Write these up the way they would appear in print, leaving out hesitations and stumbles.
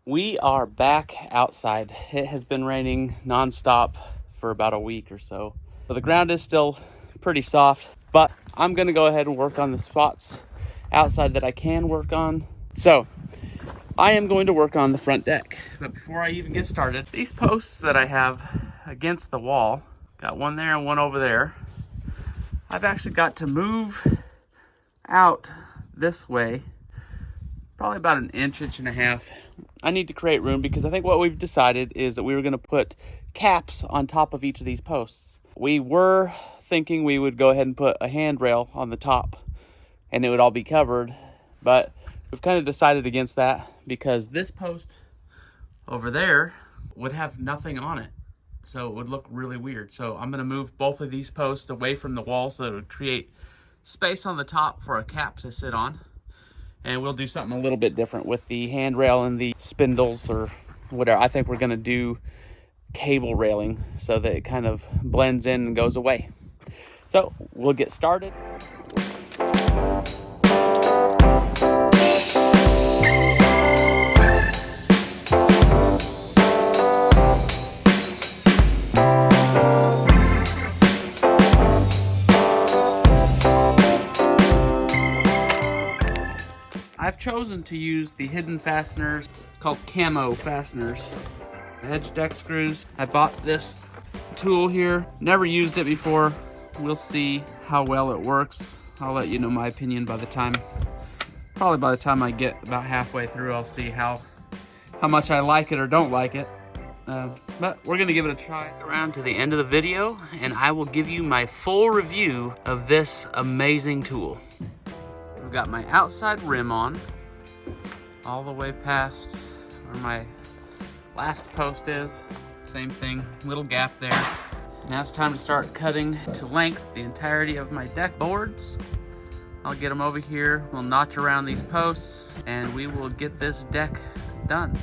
We are back outside. It has been raining nonstop for about a week or so. So the ground is still pretty soft, but I'm gonna go ahead and work on the spots outside that I can work on. So I am going to work on the front deck. But before I even get started, these posts that I have against the wall, got one there and one over there, I've actually got to move out this way, probably about an inch and a half. I need to create room because I think what we've decided is that we were going to put caps on top of each of these posts. We were thinking we would go ahead and put a handrail on the top and it would all be covered, but we've kind of decided against that because this post over there would have nothing on it. So it would look really weird. So I'm going to move both of these posts away from the wall so that it would create space on the top for a cap to sit on. And we'll do something a little bit different with the handrail and the spindles or whatever. I think we're going to do cable railing so that it kind of blends in and goes away. So we'll get started. I've chosen to use the Hidden Fasteners. It's called CAMO fasteners. Edge deck screws. I bought this tool here. Never used it before. We'll see how well it works. I'll let you know my opinion probably by the time I get about halfway through, I'll see how much I like it or don't like it. But we're gonna give it a try. Around to the end of the video and I will give you my full review of this amazing tool. Got my outside rim on all the way past where my last post is. Same thing, little gap there. Now it's time to start cutting to length the entirety of my deck boards. I'll get them over here, we'll notch around these posts, and we will get this deck done.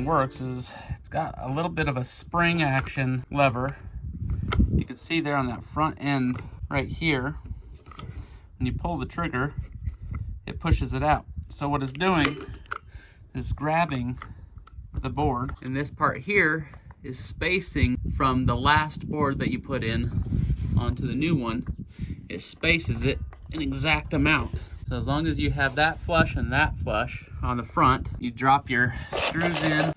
Works is it's got a little bit of a spring action lever. You can see there on that front end right here, when you pull the trigger it pushes it out. So what it's doing is grabbing the board, and this part here is spacing from the last board that you put in onto the new one. It spaces it an exact amount. So as long as you have that flush and that flush on the front, you drop your screws in.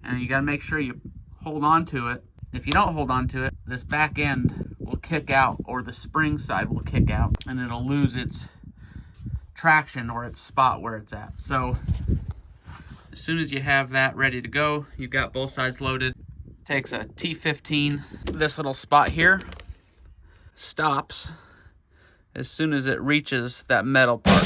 And you gotta make sure you hold on to it. If you don't hold on to it, this back end will kick out, or the spring side will kick out, and it'll lose its traction or its spot where it's at. So as soon as you have that ready to go, you've got both sides loaded. Takes a T15. This little spot here stops as soon as it reaches that metal part.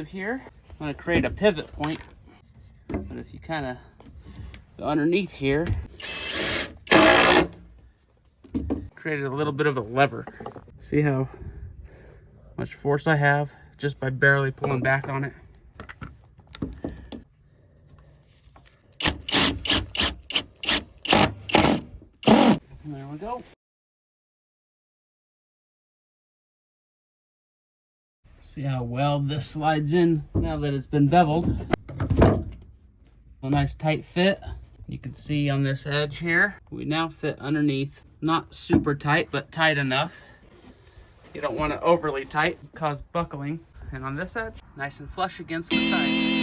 here, I'm gonna create a pivot point. But if you kind of go underneath here, created a little bit of a lever. See how much force I have just by barely pulling back on it? And there we go. See how well this slides in now that it's been beveled. A nice tight fit. You can see on this edge here, we now fit underneath. Not super tight, but tight enough. You don't want it overly tight, cause buckling. And on this edge, nice and flush against the side.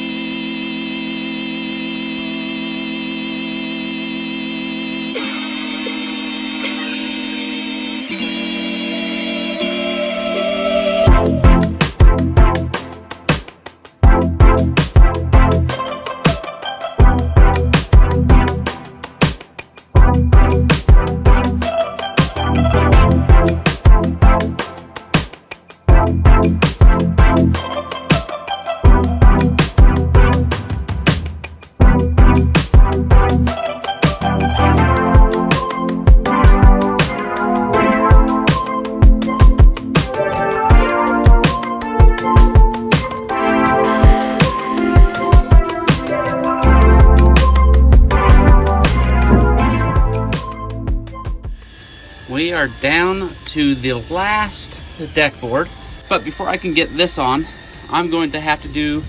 We are down to the last deck board, but before I can get this on, I'm going to have to do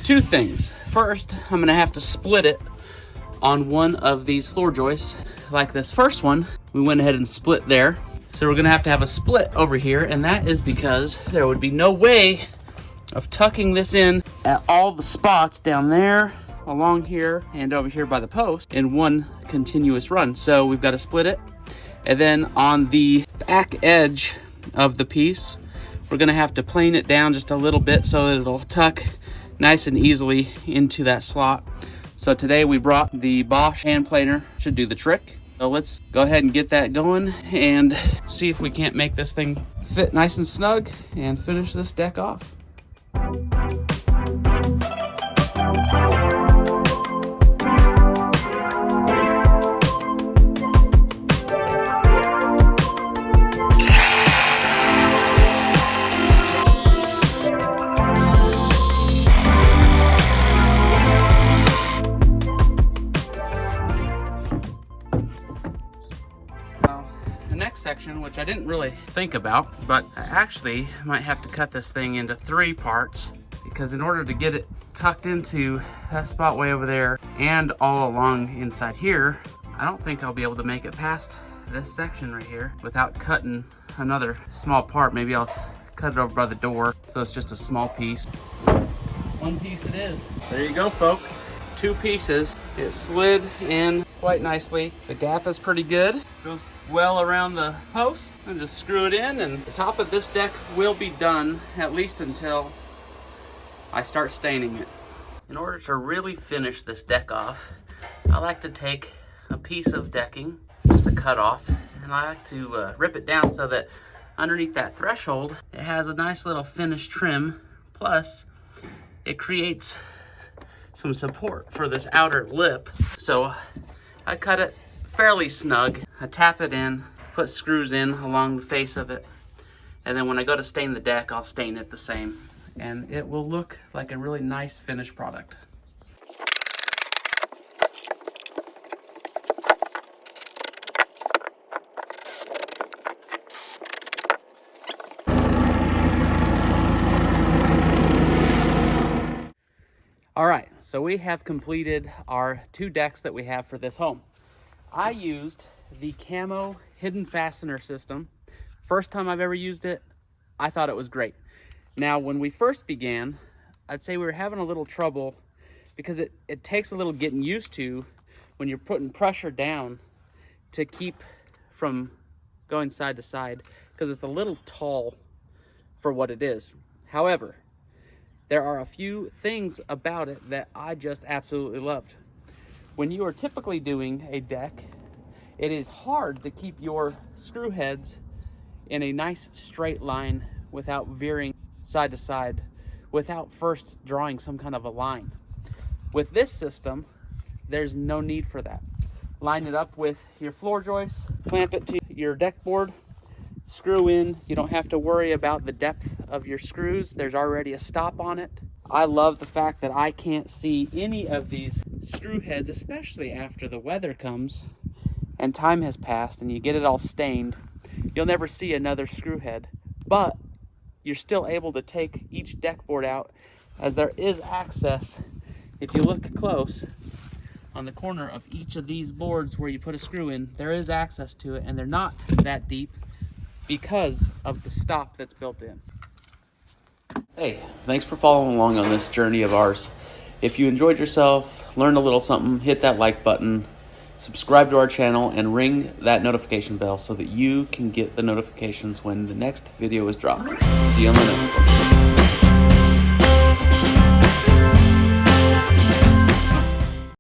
two things. First, I'm going to have to split it on one of these floor joists. Like this first one, we went ahead and split there. So we're going to have a split over here, and that is because there would be no way of tucking this in at all the spots down there, along here, and over here by the post in one continuous run. So we've got to split it. And then on the back edge of the piece, we're gonna have to plane it down just a little bit so that it'll tuck nice and easily into that slot. So today we brought the Bosch hand planer, should do the trick. So let's go ahead and get that going and see if we can't make this thing fit nice and snug and finish this deck off. Section, which I didn't really think about, but I actually might have to cut this thing into 3 parts, because in order to get it tucked into that spot way over there and all along inside here, I don't think I'll be able to make it past this section right here without cutting another small part. Maybe I'll cut it over by the door so it's just a small piece. One piece it is. There you go, folks. 2 pieces. It slid in quite nicely. The gap is pretty good. Goes well around the post, and just screw it in, and the top of this deck will be done at least until I start staining it. In order to really finish this deck off, I like to take a piece of decking, just a cut off, and I like to rip it down so that underneath that threshold it has a nice little finished trim, plus it creates some support for this outer lip. So I cut it fairly snug. I tap it in, put screws in along the face of it, and then when I go to stain the deck, I'll stain it the same, and it will look like a really nice finished product. All right, so we have completed our 2 decks that we have for this home. I used the CAMO hidden fastener system. First time I've ever used it, I thought it was great. Now, when we first began, I'd say we were having a little trouble because it takes a little getting used to when you're putting pressure down to keep from going side to side, because it's a little tall for what it is. However, there are a few things about it that I just absolutely loved. When you are typically doing a deck, it is hard to keep your screw heads in a nice straight line without veering side to side without first drawing some kind of a line. With this system, there's no need for that. Line it up with your floor joists, clamp it to your deck board, screw in. You don't have to worry about the depth of your screws. There's already a stop on it. I love the fact that I can't see any of these screw heads, especially after the weather comes and time has passed and you get it all stained. You'll never see another screw head, but you're still able to take each deck board out, as there is access. If you look close on the corner of each of these boards where you put a screw in, there is access to it, and they're not that deep because of the stop that's built in. Hey, thanks for following along on this journey of ours. If you enjoyed yourself, learned a little something, hit that like button, subscribe to our channel, and ring that notification bell so that you can get the notifications when the next video is dropped. See you on the next one.